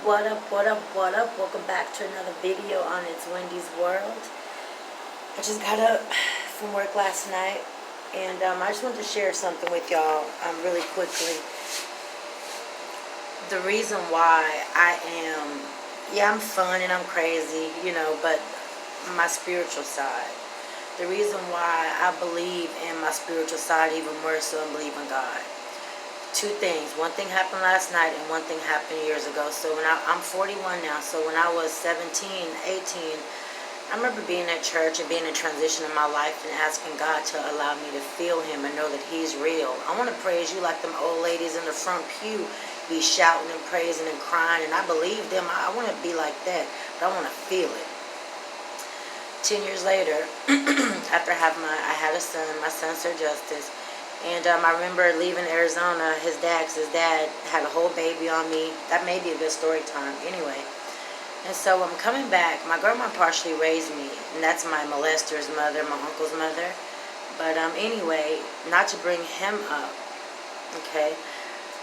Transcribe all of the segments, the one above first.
What up, what up, what up? Welcome back to another video on It's Wendy's World. I just got up from work last night, and I just wanted to share something with y'all really quickly. The reason why I'm fun and I'm crazy, but my spiritual side. The reason why I believe in my spiritual side even more so and believe in God. Two things. One thing happened last night and one thing happened years ago. So when I'm 41 now, so when I was 17, 18, I remember being at church and being in transition in my life and asking God to allow me to feel Him and know that He's real. I want to praise you like them old ladies in the front pew be shouting and praising and crying, and I believe them. I want to be like that, but I want to feel it. 10 years later, after I had a son, my son Sir Justice. And I remember leaving Arizona, his dad had a whole baby on me. That may be a good story time. Anyway. And so I'm coming back. My grandma partially raised me. And that's my molester's mother, my uncle's mother. But anyway, not to bring him up. Okay.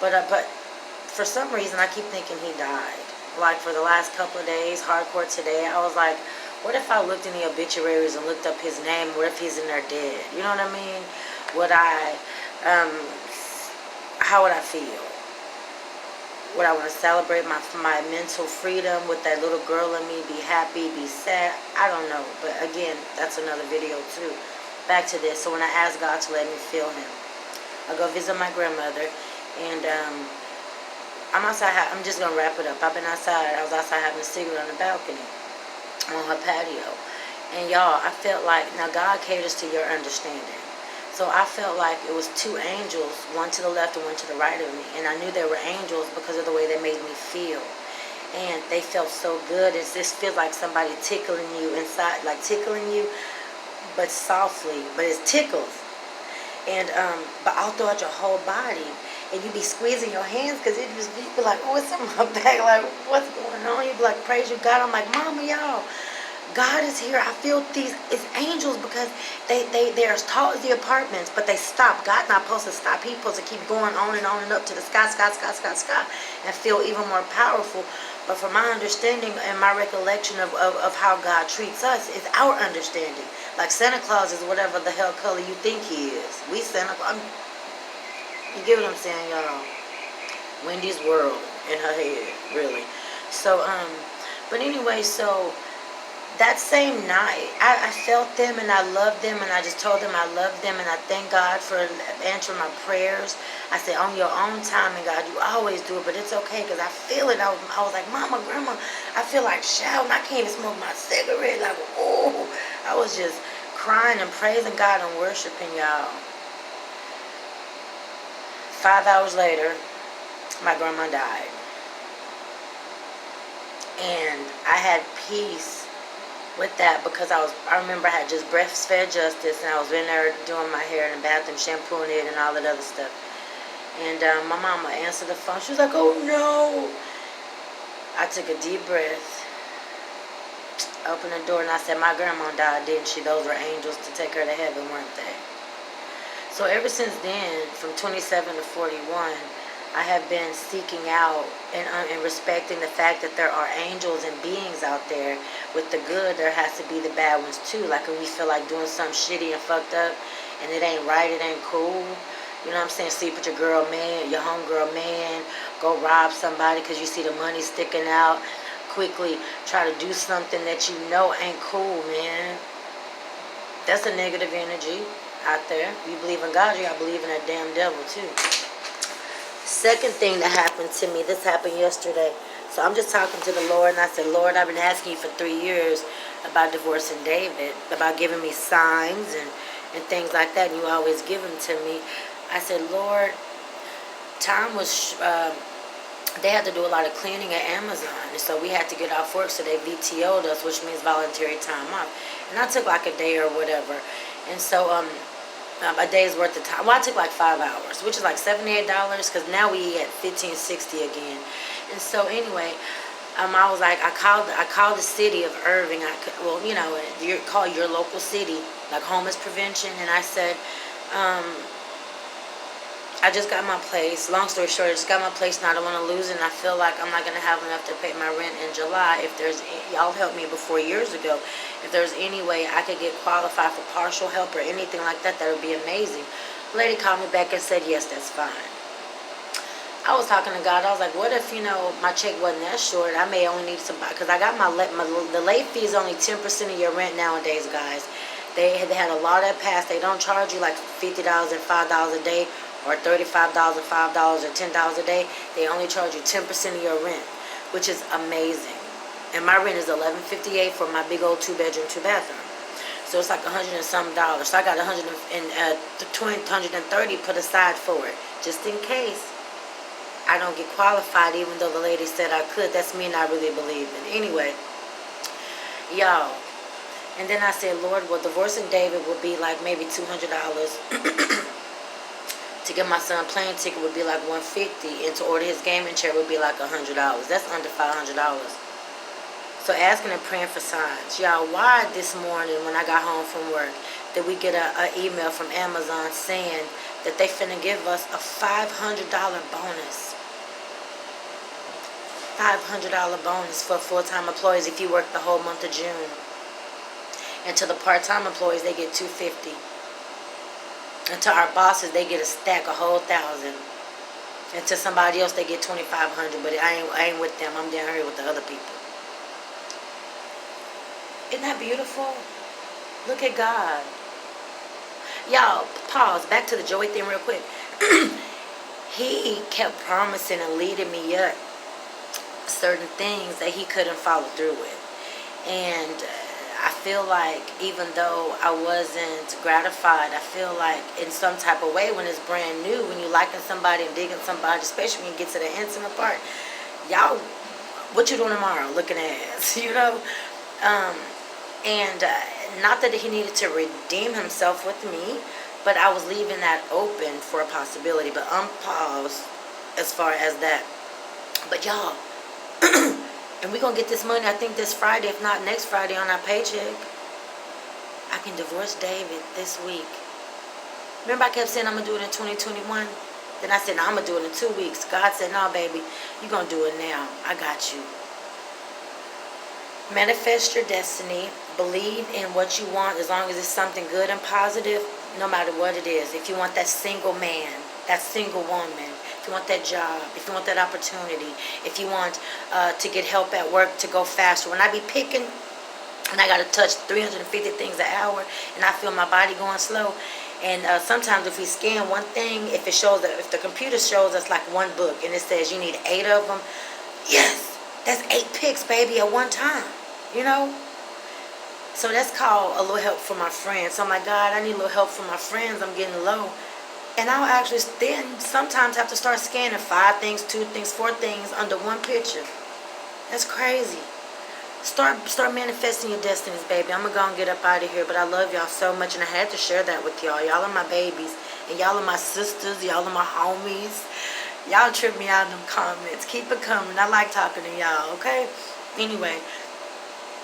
But for some reason, I keep thinking he died. Like for the last couple of days, hardcore today, I was like, what if I looked in the obituaries and looked up his name? What if he's in there dead? You know what I mean? How would I feel? Would I want to celebrate my mental freedom with that little girl in me, be happy, be sad? I don't know. But again, that's another video too. Back to this. So when I asked God to let me feel Him, I go visit my grandmother, and I'm outside. I'm just going to wrap it up. I was outside having a cigarette on the balcony on her patio. And y'all, I felt like, now God caters to your understanding. So I felt like it was two angels, one to the left and one to the right of me. And I knew they were angels because of the way they made me feel. And they felt so good. It just feels like somebody tickling you inside, like tickling you, but softly. But it tickles. And but all throughout your whole body. And you be squeezing your hands because you be like, oh, it's in my back. Like, what's going on? You be like, praise you, God. I'm like, Mama, y'all. God is here. I feel it's angels because they're as tall as the apartments, but they stop. God's not supposed to stop. He's supposed to keep going on and up to the sky, and feel even more powerful. But from my understanding and my recollection of how God treats us is our understanding. Like Santa Claus is whatever the hell color you think he is. We Santa Claus. You get what I'm saying, y'all? Wendy's World in her head, really. So, but anyway, so that same night, I felt them and I loved them, and I just told them I loved them, and I thank God for answering my prayers. I said, on your own time, and God, you always do it, but it's okay because I feel it. I was like, Mama, Grandma, I feel like shouting. I can't even smoke my cigarette. Like, oh, I was just crying and praising God and worshiping, y'all. 5 hours later, my grandma died. And I had peace with that because I remember I had just breastfed Justice, and I was in there doing my hair in the bathroom, shampooing it and all that other stuff. And my mama answered the phone. She was like, oh no. I took a deep breath, opened the door, and I said, my grandma died, didn't she? Those were angels to take her to heaven, weren't they? So ever since then, from 27 to 41, I have been seeking out and respecting the fact that there are angels and beings out there. With the good, there has to be the bad ones too. Like when you feel like doing something shitty and fucked up, and it ain't right, it ain't cool. You know what I'm saying? Sleep with your girl man, your homegirl man. Go rob somebody because you see the money sticking out. Quickly try to do something that you know ain't cool, man. That's a negative energy out there. You believe in God, you gotta believe in that damn devil too. Second thing that happened to me, this happened yesterday. So I'm just talking to the Lord, and I said, Lord, I've been asking you for 3 years about divorcing David, about giving me signs and things like that, and you always give them to me. I said, Lord, time was, they had to do a lot of cleaning at Amazon, and so we had to get off work, so they VTO'd us, which means voluntary time off. And I took like a day or whatever, and so a day's worth of time. Well, I took like 5 hours, which is like $78, because now we at $15.60 again. And so anyway, I was like, I called the city of Irving. You call your local city, like homeless prevention, and I said, I just got my place. Long story short, I just got my place and I don't want to lose it. And I feel like I'm not going to have enough to pay my rent in July. If there's, y'all helped me before years ago. If there's any way I could get qualified for partial help or anything like that, that would be amazing. The lady called me back and said, yes, that's fine. I was talking to God. I was like, what if, my check wasn't that short? I may only need some, because I got the late fee is only 10% of your rent nowadays, guys. They had a law that passed. They don't charge you like $50 and $5 a day, or $35 and $5 or $10 a day. They only charge you 10% of your rent, which is amazing. And my rent is $11.58 for my big old 2-bedroom, 2-bathroom. So it's like $100 and some dollars. So I got $130 put aside for it, just in case I don't get qualified, even though the lady said I could. That's me not really believing. Anyway, y'all. And then I said, Lord, well, divorcing David would be like maybe $200. To get my son a plane ticket would be like $150, and to order his gaming chair would be like $100. That's under $500. So asking and praying for signs. Y'all, why this morning when I got home from work did we get an email from Amazon saying that they finna give us a $500 bonus? $500 bonus for full-time employees if you work the whole month of June. And to the part-time employees, they get $250. And to our bosses, they get a stack, a whole $1,000. And to somebody else, they get $2,500. But I ain't with them. I'm down here with the other people. Isn't that beautiful? Look at God. Y'all, pause. Back to the Joey thing real quick. He kept promising and leading me up certain things that he couldn't follow through with. And I feel like even though I wasn't gratified, I feel like in some type of way when it's brand new, when you're liking somebody and digging somebody, especially when you get to the intimate part, y'all, what you doing tomorrow? Looking ass, And not that he needed to redeem himself with me, but I was leaving that open for a possibility. But pause as far as that. But y'all, and we're going to get this money, I think this Friday, if not next Friday on our paycheck. I can divorce David this week. Remember I kept saying I'm going to do it in 2021? Then I said, no, I'm going to do it in 2 weeks. God said, no, baby, you're going to do it now. I got you. Manifest your destiny. Believe in what you want as long as it's something good and positive, no matter what it is. If you want that single man, that single woman, if you want that job, if you want that opportunity, if you want to get help at work to go faster. When I be picking and I got to touch 350 things an hour and I feel my body going slow, and sometimes if we scan one thing, if the computer shows us like one book and it says you need 8 of them, yes, that's 8 picks, baby, at one time, So that's called a little help from my friends. So I'm like, God, I need a little help from my friends. I'm getting low. And I'll actually then sometimes have to start scanning 5 things, 2 things, 4 things under one picture. That's crazy. Start manifesting your destinies, baby. I'm going to go and get up out of here. But I love y'all so much, and I had to share that with y'all. Y'all are my babies. And y'all are my sisters. Y'all are my homies. Y'all trip me out in them comments. Keep it coming. I like talking to y'all, okay? Anyway.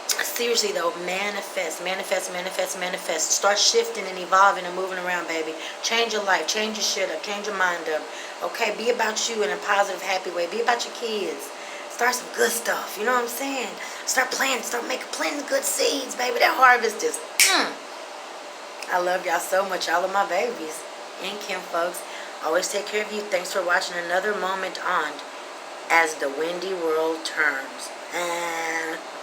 Seriously though, manifest. Start shifting and evolving and moving around, baby. Change your life, change your shit up, change your mind up. Okay, be about you in a positive, happy way. Be about your kids. Start some good stuff, you know what I'm saying? Start planting good seeds, baby. That harvest is, I love y'all so much. Y'all are my babies. And Kim, folks. Always take care of you. Thanks for watching another moment on As the Windy World Turns.